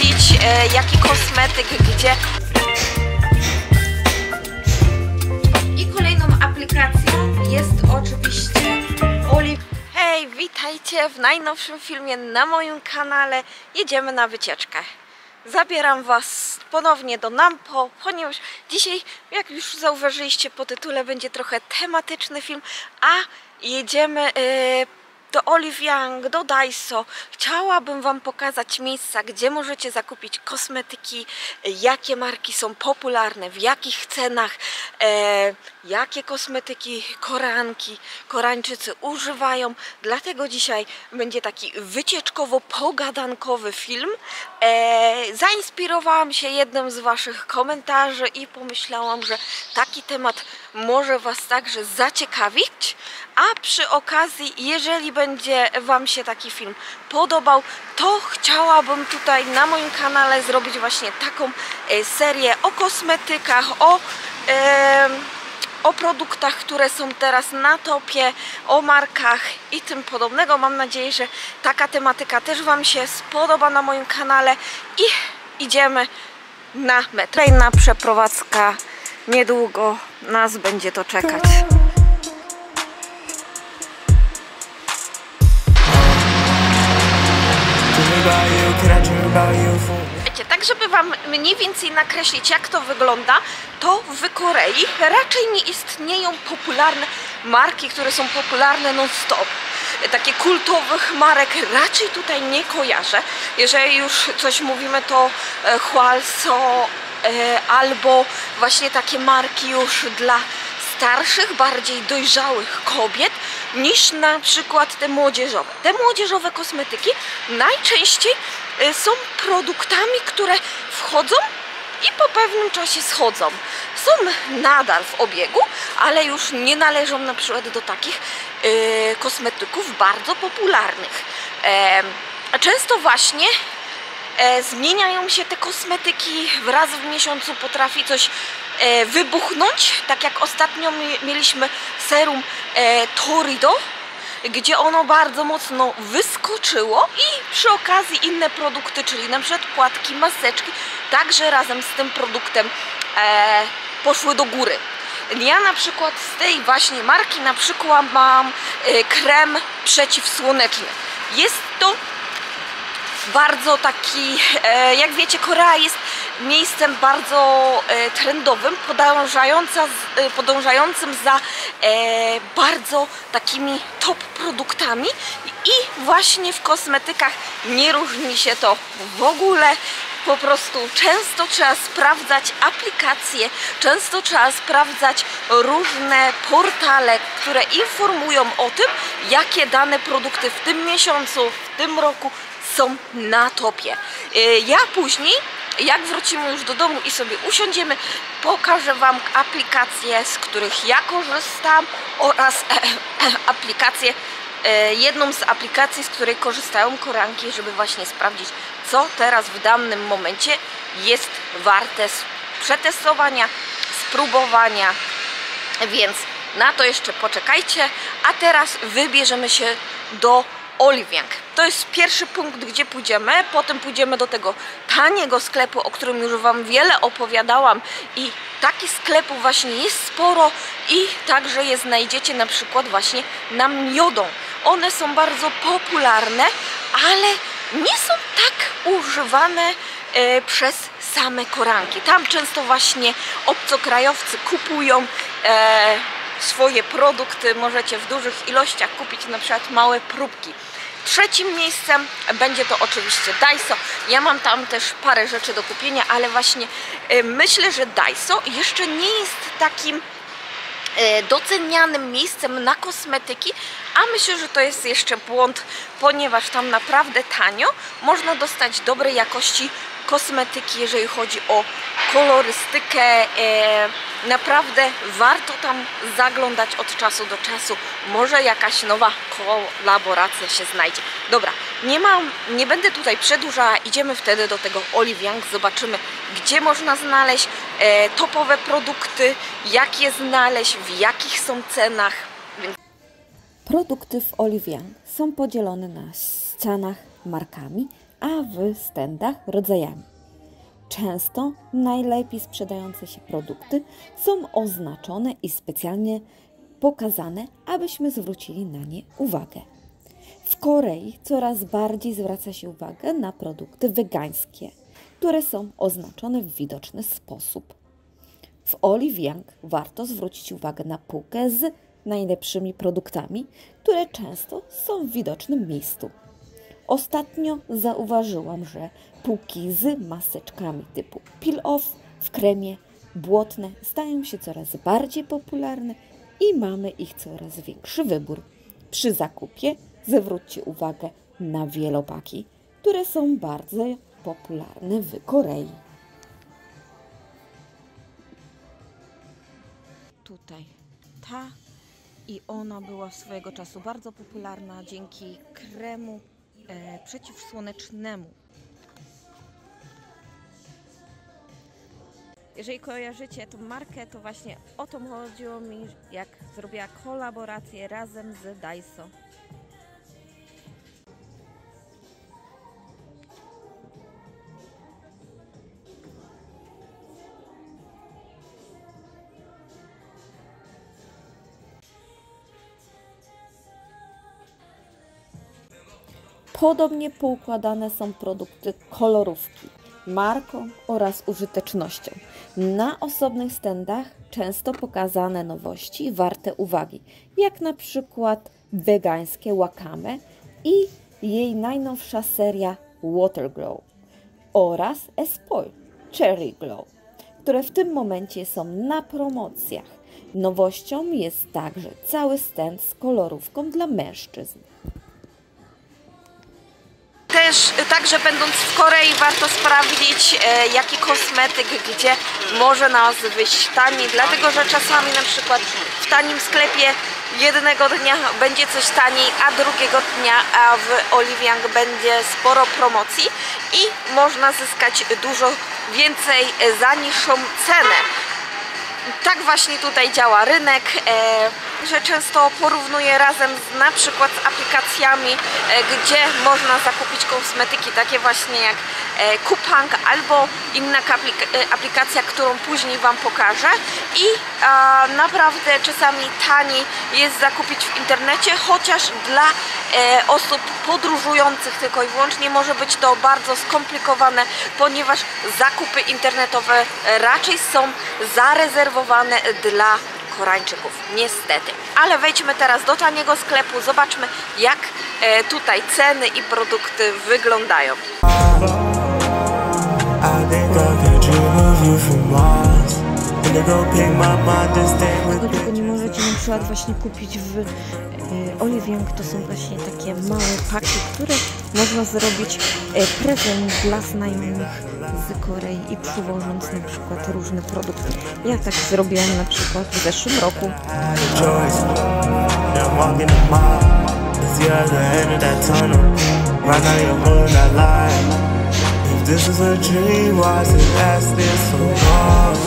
sprawdzić jaki kosmetyk, gdzie. I kolejną aplikacją jest oczywiście Olive. Hej, witajcie w najnowszym filmie na moim kanale. Jedziemy na wycieczkę. Zabieram Was ponownie do Nampo, ponieważ dzisiaj, jak już zauważyliście po tytule, będzie trochę tematyczny film, a jedziemy do Olive Young, do Daiso. Chciałabym Wam pokazać miejsca, gdzie możecie zakupić kosmetyki, jakie marki są popularne, w jakich cenach, jakie kosmetyki Koreańczycy używają. Dlatego dzisiaj będzie taki wycieczkowo-pogadankowy film. Zainspirowałam się jednym z Waszych komentarzy i pomyślałam, że taki temat może Was także zaciekawić. A przy okazji, jeżeli będzie Wam się taki film podobał, to chciałabym tutaj na moim kanale zrobić właśnie taką serię o kosmetykach, o produktach, które są teraz na topie, o markach i tym podobnego. Mam nadzieję, że taka tematyka też Wam się spodoba na moim kanale i idziemy na metro. Kolejna przeprowadzka, niedługo nas będzie to czekać. Wiecie, tak żeby Wam mniej więcej nakreślić, jak to wygląda, to w Korei raczej nie istnieją popularne marki, które są popularne non-stop. Takie kultowych marek raczej tutaj nie kojarzę. Jeżeli już coś mówimy, to Hwalso albo właśnie takie marki już dla starszych, bardziej dojrzałych kobiet niż na przykład te młodzieżowe. Te młodzieżowe kosmetyki najczęściej są produktami, które wchodzą i po pewnym czasie schodzą. Są nadal w obiegu, ale już nie należą na przykład do takich kosmetyków bardzo popularnych. Często właśnie zmieniają się te kosmetyki, raz w miesiącu potrafi coś wybuchnąć, tak jak ostatnio mieliśmy serum Torido, gdzie ono bardzo mocno wyskoczyło i przy okazji inne produkty, czyli na przykład płatki, maseczki, także razem z tym produktem poszły do góry. Ja na przykład z tej właśnie marki na przykład mam krem przeciwsłoneczny. Jest to bardzo taki, jak wiecie, Korea jest miejscem bardzo trendowym, podążającym za bardzo takimi top produktami i właśnie w kosmetykach nie różni się to w ogóle. Po prostu często trzeba sprawdzać aplikacje, często trzeba sprawdzać różne portale, które informują o tym, jakie dane produkty w tym miesiącu, w tym roku są na topie. Ja później, jak wrócimy już do domu i sobie usiądziemy, pokażę Wam aplikacje, z których ja korzystam oraz aplikacje, jedną z aplikacji, z której korzystają Koreanki, żeby właśnie sprawdzić, co teraz w danym momencie jest warte przetestowania, spróbowania, więc na to jeszcze poczekajcie, a teraz wybierzemy się do Olive Young. To jest pierwszy punkt, gdzie pójdziemy, potem pójdziemy do tego taniego sklepu, o którym już Wam wiele opowiadałam i takich sklepów właśnie jest sporo i także je znajdziecie na przykład właśnie na Myodą. One są bardzo popularne, ale nie są tak używane przez same Koreanki. Tam często właśnie obcokrajowcy kupują swoje produkty, możecie w dużych ilościach kupić na przykład małe próbki. Trzecim miejscem będzie to oczywiście Daiso. Ja mam tam też parę rzeczy do kupienia, ale właśnie myślę, że Daiso jeszcze nie jest takim docenianym miejscem na kosmetyki, a myślę, że to jest jeszcze błąd, ponieważ tam naprawdę tanio można dostać dobrej jakości kosmetyki, jeżeli chodzi o kolorystykę. Naprawdę warto tam zaglądać od czasu do czasu. Może jakaś nowa kolaboracja się znajdzie. Dobra, nie będę tutaj przedłużała. Idziemy wtedy do tego Olive Young. Zobaczymy, gdzie można znaleźć topowe produkty, jak je znaleźć, w jakich są cenach. Produkty w Olive Young są podzielone na cenach markami a w standach rodzajami. Często najlepiej sprzedające się produkty są oznaczone i specjalnie pokazane, abyśmy zwrócili na nie uwagę. W Korei coraz bardziej zwraca się uwagę na produkty wegańskie, które są oznaczone w widoczny sposób. W Olive Young warto zwrócić uwagę na półkę z najlepszymi produktami, które często są w widocznym miejscu. Ostatnio zauważyłam, że półki z maseczkami typu peel-off w kremie błotne stają się coraz bardziej popularne i mamy ich coraz większy wybór. Przy zakupie zwróćcie uwagę na wielopaki, które są bardzo popularne w Korei. Tutaj ta i ona była swojego czasu bardzo popularna dzięki kremu przeciwsłonecznemu. Jeżeli kojarzycie tą markę, to właśnie o to chodziło mi, jak zrobiła kolaborację razem z Daiso. Podobnie poukładane są produkty kolorówki, marką oraz użytecznością. Na osobnych standach często pokazane nowości warte uwagi, jak na przykład wegańskie Wakame i jej najnowsza seria Water Glow oraz Espoir Cherry Glow, które w tym momencie są na promocjach. Nowością jest także cały stand z kolorówką dla mężczyzn. Także będąc w Korei warto sprawdzić jaki kosmetyk gdzie może nas wyjść taniej, dlatego że czasami na przykład w tanim sklepie jednego dnia będzie coś taniej, a drugiego dnia w Olive Young będzie sporo promocji i można zyskać dużo więcej za niższą cenę. Tak właśnie tutaj działa rynek, że często porównuję razem na przykład z aplikacjami, gdzie można zakupić kosmetyki takie właśnie jak Coupang albo inna aplikacja, którą później Wam pokażę i naprawdę czasami taniej jest zakupić w internecie, chociaż dla osób podróżujących tylko i wyłącznie może być to bardzo skomplikowane, ponieważ zakupy internetowe raczej są zarezerwowane dla Koreańczyków, niestety. Ale wejdźmy teraz do taniego sklepu, zobaczmy jak tutaj ceny i produkty wyglądają. Czego nie możecie na przykład właśnie kupić w Olive Young, to są właśnie takie małe paki, które można zrobić prezent dla znajomych z Korei i przywożąc na przykład różne produkty. Ja tak zrobiłam na przykład w zeszłym roku. This is a dream, why does it last this so long?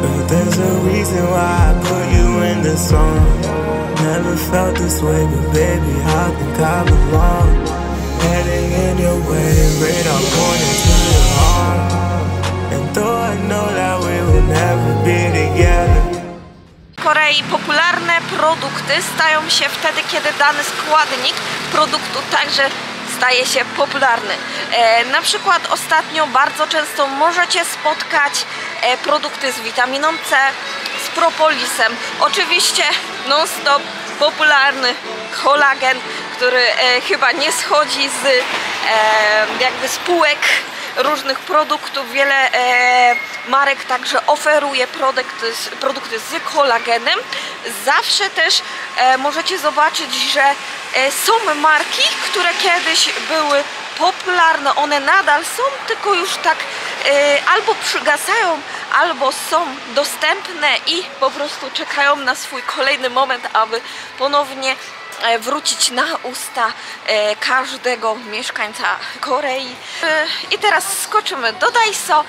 But there's a reason why I put you in the song. Never felt this way, but baby, I think I belong. Heading in your way, radar pointing to your heart. And though I know that we will never be together. W Korei popularne produkty stają się wtedy, kiedy dany składnik produktu także staje się popularny. Na przykład ostatnio bardzo często możecie spotkać produkty z witaminą C, z propolisem. Oczywiście non-stop popularny kolagen, który chyba nie schodzi z jakby spółek różnych produktów. Wiele marek także oferuje produkty z kolagenem. Zawsze też możecie zobaczyć, że są marki, które kiedyś były popularne, one nadal są, tylko już tak albo przygasają, albo są dostępne i po prostu czekają na swój kolejny moment, aby ponownie wrócić na usta każdego mieszkańca Korei. I teraz skoczymy do Daiso.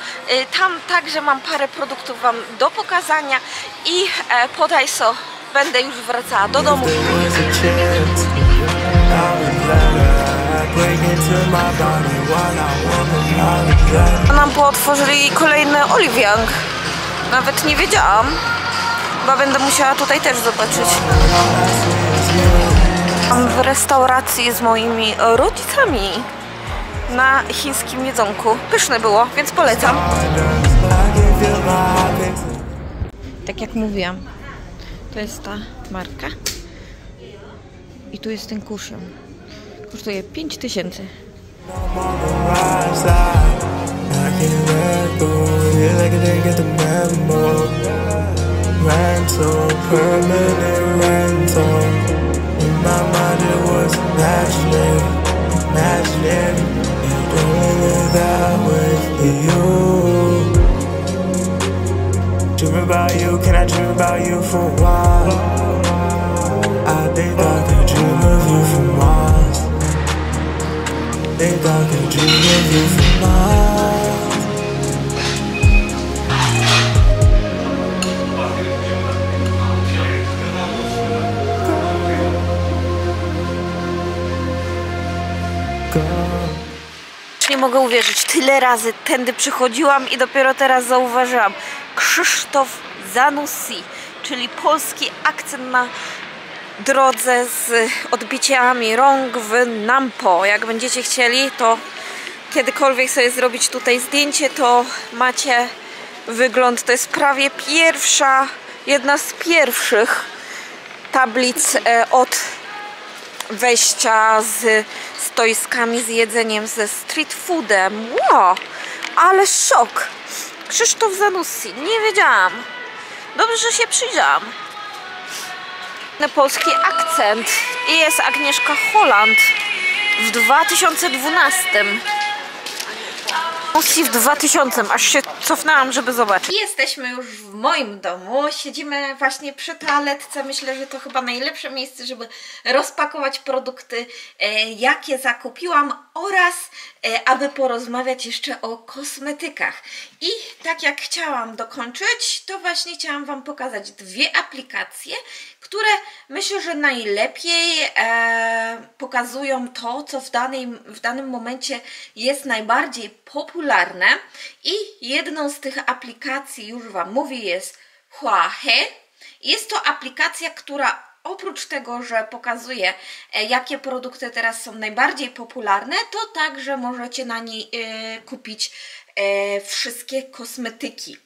Tam także mam parę produktów Wam do pokazania i po Daiso będę już wracała do domu. Break into my body. Nam pootworzyli kolejny Olive Young. Nawet nie wiedziałam. Chyba będę musiała tutaj też zobaczyć. Mam w restauracji z moimi rodzicami na chińskim jedzonku. Pyszne było, więc polecam. Tak jak mówiłam, to jest ta marka. I tu jest ten kusząn. Kosztuje 5000. Rental, permanent rental. In my mind it was imaginary, imaginary. And only that with you. Dream about you, can I dream about you for a while? I think I could dream of you for miles. Think I could dream of you for miles. Nie mogę uwierzyć, tyle razy tędy przychodziłam i dopiero teraz zauważyłam. Krzysztof Zanussi, czyli polski akcent na drodze z odbiciami rąk w Nampo. Jak będziecie chcieli, to kiedykolwiek sobie zrobić tutaj zdjęcie, to macie wygląd. To jest prawie jedna z pierwszych tablic od wejścia z stoiskami z jedzeniem, ze street foodem. Wow, ale szok! Krzysztof Zanussi, nie wiedziałam. Dobrze, że się przyjrzałam. Na polski akcent. I jest Agnieszka Holland w 2012. W 2000, aż się cofnęłam, żeby zobaczyć. I jesteśmy już w moim domu. Siedzimy właśnie przy toaletce. Myślę, że to chyba najlepsze miejsce, żeby rozpakować produkty, jakie zakupiłam, oraz aby porozmawiać jeszcze o kosmetykach. I tak jak chciałam dokończyć, to właśnie chciałam Wam pokazać dwie aplikacje, które myślę, że najlepiej pokazują to, co w danym momencie jest najbardziej popularne. I jedną z tych aplikacji, już Wam mówię, jest Huahe. Jest to aplikacja, która oprócz tego, że pokazuje, jakie produkty teraz są najbardziej popularne, to także możecie na niej kupić wszystkie kosmetyki.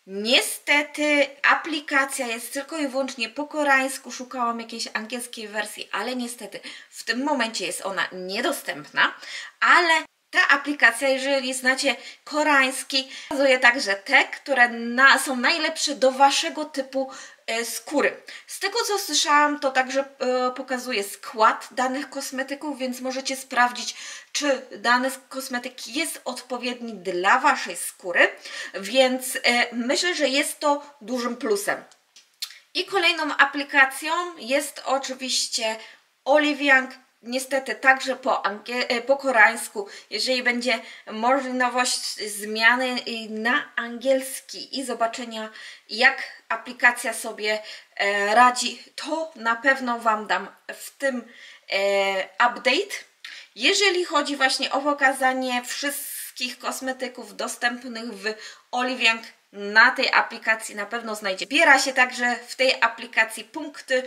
Niestety aplikacja jest tylko i wyłącznie po koreańsku. Szukałam jakiejś angielskiej wersji, ale niestety w tym momencie jest ona niedostępna. Ale ta aplikacja, jeżeli znacie koreański, pokazuje także te, które są najlepsze do Waszego typu skóry. Z tego co słyszałam, to także pokazuje skład danych kosmetyków, więc możecie sprawdzić, czy dany kosmetyk jest odpowiedni dla Waszej skóry, więc myślę, że jest to dużym plusem. I kolejną aplikacją jest oczywiście Olive Young. Niestety także po koreańsku, jeżeli będzie możliwość zmiany na angielski i zobaczenia, jak aplikacja sobie radzi, to na pewno Wam dam w tym update. Jeżeli chodzi właśnie o pokazanie wszystkich kosmetyków dostępnych w Olive Young, na tej aplikacji na pewno znajdzie. Zbiera się także w tej aplikacji punkty,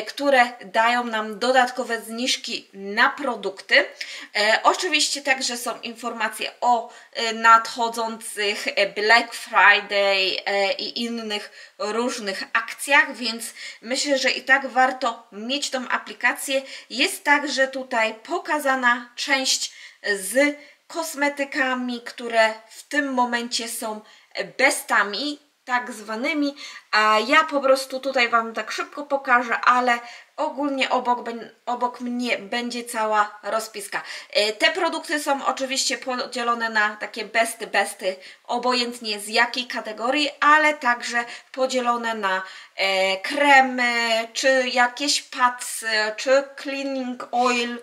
które dają nam dodatkowe zniżki na produkty. Oczywiście także są informacje o nadchodzących Black Friday i innych różnych akcjach, więc myślę, że i tak warto mieć tą aplikację. Jest także tutaj pokazana część z kosmetykami, które w tym momencie są bestami, tak zwanymi, a ja po prostu tutaj Wam tak szybko pokażę, ale ogólnie obok mnie będzie cała rozpiska. Te produkty są oczywiście podzielone na takie besty, obojętnie z jakiej kategorii, ale także podzielone na kremy, czy jakieś padsy, czy cleaning oil.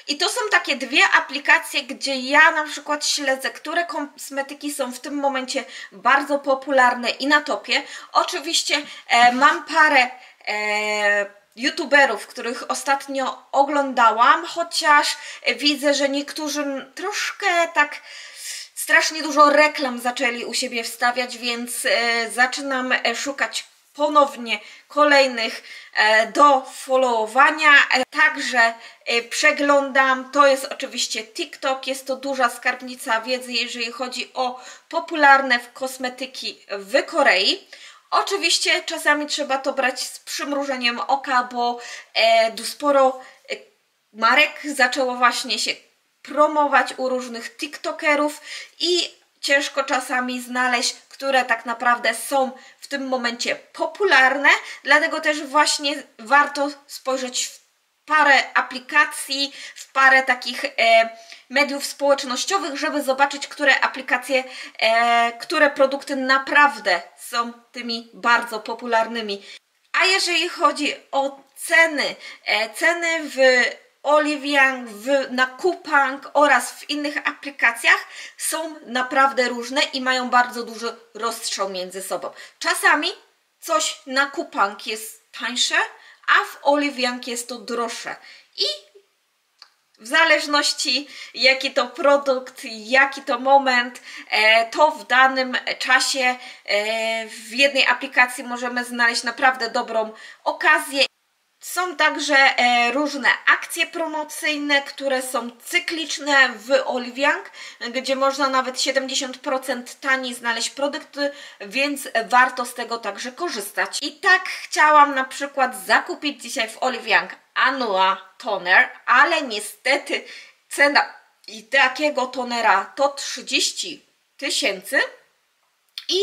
I to są takie dwie aplikacje, gdzie ja na przykład śledzę, które kosmetyki są w tym momencie bardzo popularne i na topie. Oczywiście mam parę youtuberów, których ostatnio oglądałam, chociaż widzę, że niektórzy troszkę tak strasznie dużo reklam zaczęli u siebie wstawiać, więc zaczynam szukać ponownie kolejnych do followowania. Także przeglądam, to jest oczywiście TikTok, jest to duża skarbnica wiedzy, jeżeli chodzi o popularne kosmetyki w Korei. Oczywiście czasami trzeba to brać z przymrużeniem oka, bo sporo marek zaczęło właśnie się promować u różnych TikTokerów i ciężko czasami znaleźć, które tak naprawdę są w tym momencie popularne, dlatego też właśnie warto spojrzeć w parę aplikacji, w parę takich mediów społecznościowych, żeby zobaczyć, które aplikacje, które produkty naprawdę są tymi bardzo popularnymi. A jeżeli chodzi o ceny, ceny w Olive Young, na Coupang oraz w innych aplikacjach są naprawdę różne i mają bardzo duży rozstrzał między sobą. Czasami coś na Coupang jest tańsze, a w Olive Young jest to droższe. I w zależności jaki to produkt, jaki to moment, to w danym czasie w jednej aplikacji możemy znaleźć naprawdę dobrą okazję. Są także różne akcje promocyjne, które są cykliczne w Olive Young, gdzie można nawet 70% taniej znaleźć produkty, więc warto z tego także korzystać. I tak chciałam na przykład zakupić dzisiaj w Olive Young Anua Toner, ale niestety cena i takiego tonera to 30 000 i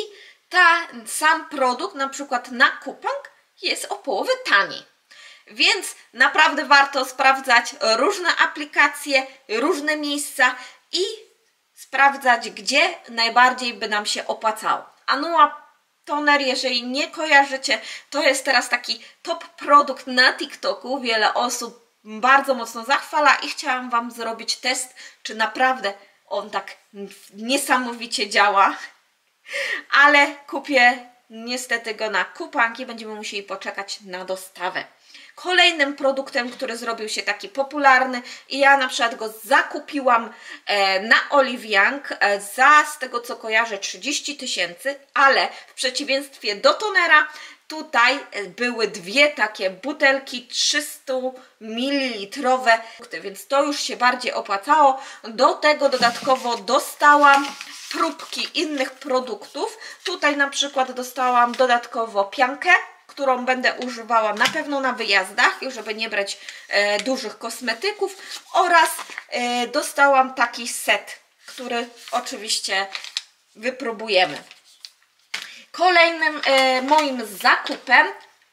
sam produkt na przykład na Coupang jest o połowę taniej. Więc naprawdę warto sprawdzać różne aplikacje, różne miejsca i sprawdzać, gdzie najbardziej by nam się opłacało. Anua Toner, jeżeli nie kojarzycie, to jest teraz taki top produkt na TikToku. Wiele osób bardzo mocno zachwala i chciałam Wam zrobić test, czy naprawdę on tak niesamowicie działa. Ale kupię niestety go na Coupang i będziemy musieli poczekać na dostawę. Kolejnym produktem, który zrobił się taki popularny i ja na przykład go zakupiłam na Olive Young za, z tego co kojarzę, 30 000, ale w przeciwieństwie do tonera tutaj były dwie takie butelki 300 ml, więc to już się bardziej opłacało. Do tego dodatkowo dostałam próbki innych produktów. Tutaj na przykład dostałam dodatkowo piankę, którą będę używała na pewno na wyjazdach, żeby nie brać dużych kosmetyków, oraz dostałam taki set, który oczywiście wypróbujemy. Kolejnym moim zakupem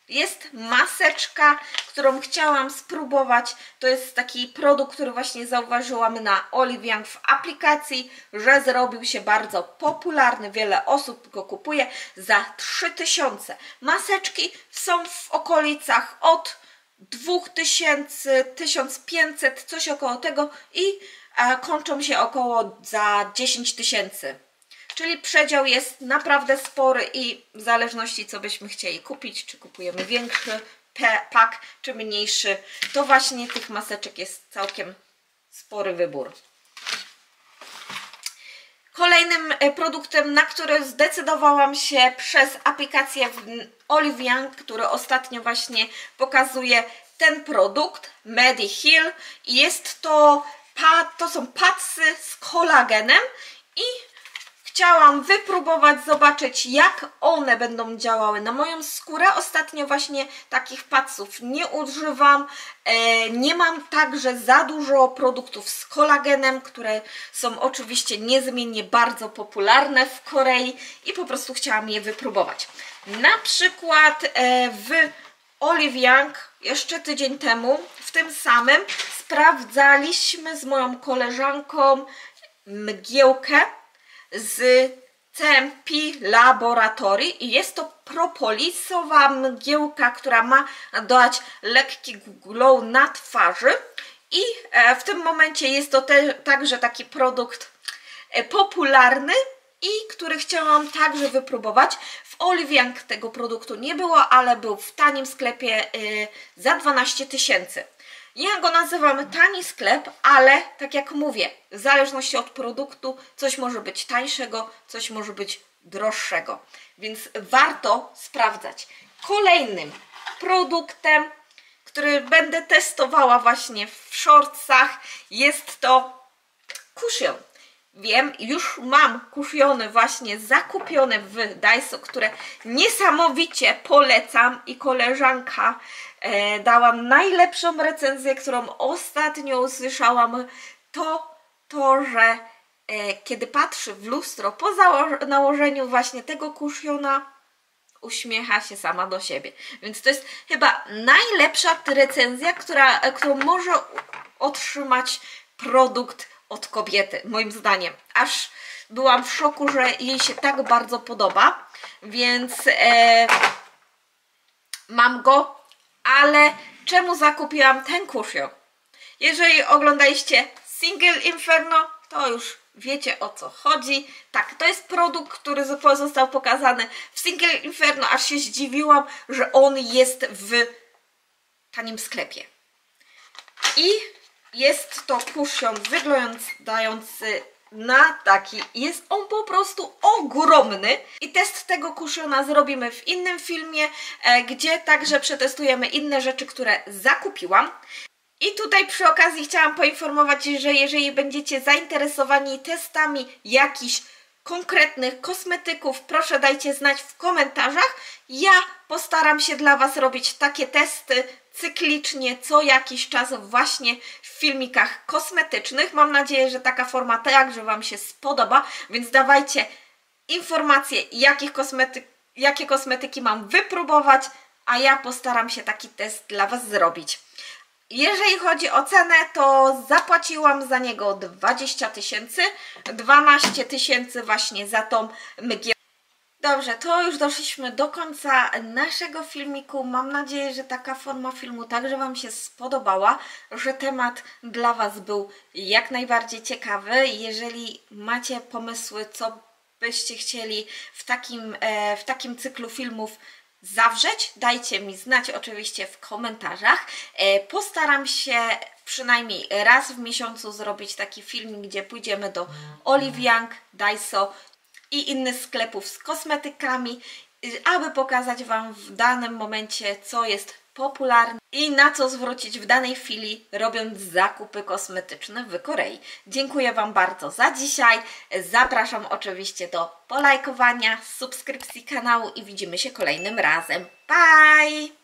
jest maseczka, którą chciałam spróbować. To jest taki produkt, który właśnie zauważyłam na Olive Young w aplikacji, że zrobił się bardzo popularny. Wiele osób go kupuje za 3000. Maseczki są w okolicach od 2000, 1500, coś około tego i kończą się około za 10 000. Czyli przedział jest naprawdę spory i w zależności co byśmy chcieli kupić, czy kupujemy większy pak, czy mniejszy, to właśnie tych maseczek jest całkiem spory wybór. Kolejnym produktem, na który zdecydowałam się przez aplikację Olive Young, który ostatnio właśnie pokazuje ten produkt, Mediheal, i jest to są padsy z kolagenem i chciałam wypróbować, zobaczyć jak one będą działały na moją skórę. Ostatnio właśnie takich padsów nie używam. Nie mam także za dużo produktów z kolagenem, które są oczywiście niezmiennie bardzo popularne w Korei i po prostu chciałam je wypróbować. Na przykład w Olive Young jeszcze tydzień temu w tym samym sprawdzaliśmy z moją koleżanką mgiełkę z CMP Laboratory i jest to propolisowa mgiełka, która ma dać lekki glow na twarzy i w tym momencie jest to także taki produkt popularny i który chciałam także wypróbować. W Olive Young tego produktu nie było, ale był w tanim sklepie za 12 000. Ja go nazywam tani sklep, ale tak jak mówię, w zależności od produktu coś może być tańszego, coś może być droższego, więc warto sprawdzać. Kolejnym produktem, który będę testowała właśnie w shortsach, jest to cushion. Wiem, już mam cushiony właśnie zakupione w Daiso, które niesamowicie polecam i koleżanka dała najlepszą recenzję, którą ostatnio usłyszałam, to że kiedy patrzy w lustro po nałożeniu właśnie tego cushiona, uśmiecha się sama do siebie. Więc to jest chyba najlepsza recenzja, którą może otrzymać produkt od kobiety, moim zdaniem. Aż byłam w szoku, że jej się tak bardzo podoba, więc mam go, ale czemu zakupiłam ten cushion? Jeżeli oglądaliście Single Inferno, to już wiecie, o co chodzi. Tak, to jest produkt, który został pokazany w Single Inferno, aż się zdziwiłam, że on jest w tanim sklepie. I jest to cushion wyglądający na taki. Jest on po prostu ogromny. I test tego cushona zrobimy w innym filmie, gdzie także przetestujemy inne rzeczy, które zakupiłam. I tutaj przy okazji chciałam poinformować, że jeżeli będziecie zainteresowani testami jakichś konkretnych kosmetyków, proszę dajcie znać w komentarzach. Ja postaram się dla Was robić takie testy cyklicznie, co jakiś czas właśnie w filmikach kosmetycznych. Mam nadzieję, że taka forma także Wam się spodoba, więc dawajcie informacje, jakie kosmetyki mam wypróbować, a ja postaram się taki test dla Was zrobić. Jeżeli chodzi o cenę, to zapłaciłam za niego 20 000, 12 000 właśnie za tą mgiełkę. Dobrze, to już doszliśmy do końca naszego filmiku. Mam nadzieję, że taka forma filmu także Wam się spodobała, że temat dla Was był jak najbardziej ciekawy. Jeżeli macie pomysły, co byście chcieli w takim cyklu filmów zawrzeć, dajcie mi znać oczywiście w komentarzach. Postaram się przynajmniej raz w miesiącu zrobić taki filmik, gdzie pójdziemy do Olive Young, Daiso i innych sklepów z kosmetykami, aby pokazać Wam w danym momencie, co jest popularne i na co zwrócić w danej chwili, robiąc zakupy kosmetyczne w Korei. Dziękuję Wam bardzo za dzisiaj. Zapraszam oczywiście do polajkowania, subskrypcji kanału i widzimy się kolejnym razem. Bye!